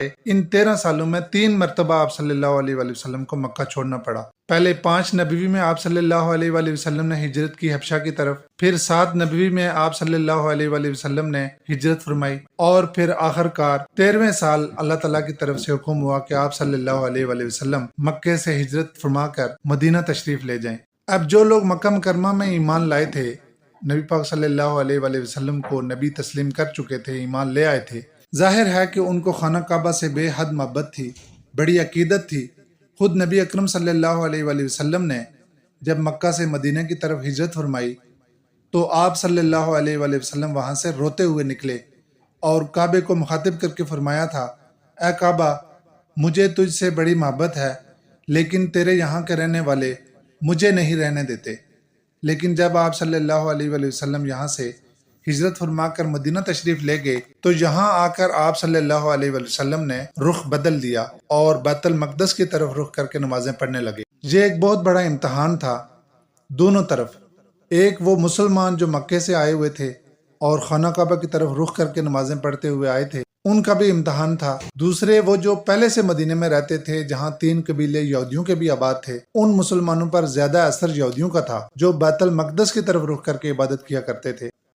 ان 13 سالوں میں 3 مرتبہ آپ صلی اللہ علیہ وآلہ وسلم کو مکہ چھوڑنا پڑا۔ پہلے 5 نبوی میں آپ صلی اللہ علیہ وآلہ وسلم نے ہجرت کی حبشہ کی طرف، پھر 7 نبوی میں آپ صلی اللہ علیہ وآلہ وسلم نے ہجرت فرمائی، اور پھر آخر کار 13ویں سال اللہ تعالیٰ کی طرف سے حکم ہوا کہ آپ صلی اللہ علیہ وآلہ وسلم مکے سے ہجرت فرما کر مدینہ تشریف لے جائیں۔ اب جو لوگ مکہ مکرمہ میں ایمان لائے تھے، نبی پاک صلی اللہ علیہ وآلہ وسلم کو نبی تسلیم کر چکے تھے، ایمان لے آئے تھے، ظاہر ہے کہ ان کو خانہ کعبہ سے بے حد محبت تھی، بڑی عقیدت تھی۔ خود نبی اکرم صلی اللہ علیہ وآلہ وسلم نے جب مکہ سے مدینہ کی طرف ہجرت فرمائی تو آپ صلی اللہ علیہ وآلہ وسلم وہاں سے روتے ہوئے نکلے اور کعبے کو مخاطب کر کے فرمایا تھا، اے کعبہ، مجھے تجھ سے بڑی محبت ہے، لیکن تیرے یہاں کے رہنے والے مجھے نہیں رہنے دیتے۔ لیکن جب آپ صلی اللہ علیہ وآلہ وسلم یہاں سے ہجرت فرما کر مدینہ تشریف لے گئے تو یہاں آ کر آپ صلی اللہ علیہ وآلہ وسلم نے رخ بدل دیا اور بیت المقدس کی طرف رخ کر کے نمازیں پڑھنے لگے۔ یہ ایک بہت بڑا امتحان تھا دونوں طرف، ایک وہ مسلمان جو مکے سے آئے ہوئے تھے اور خانہ کعبہ کی طرف رخ کر کے نمازیں پڑھتے ہوئے آئے تھے، ان کا بھی امتحان تھا۔ دوسرے وہ جو پہلے سے مدینے میں رہتے تھے، جہاں 3 قبیلے یہودیوں کے بھی آباد تھے، ان مسلمانوں پر زیادہ اثر یہودیوں کا تھا جو بیت المقدس کی طرف رخ کر کے عبادت کیا کرتے تھے۔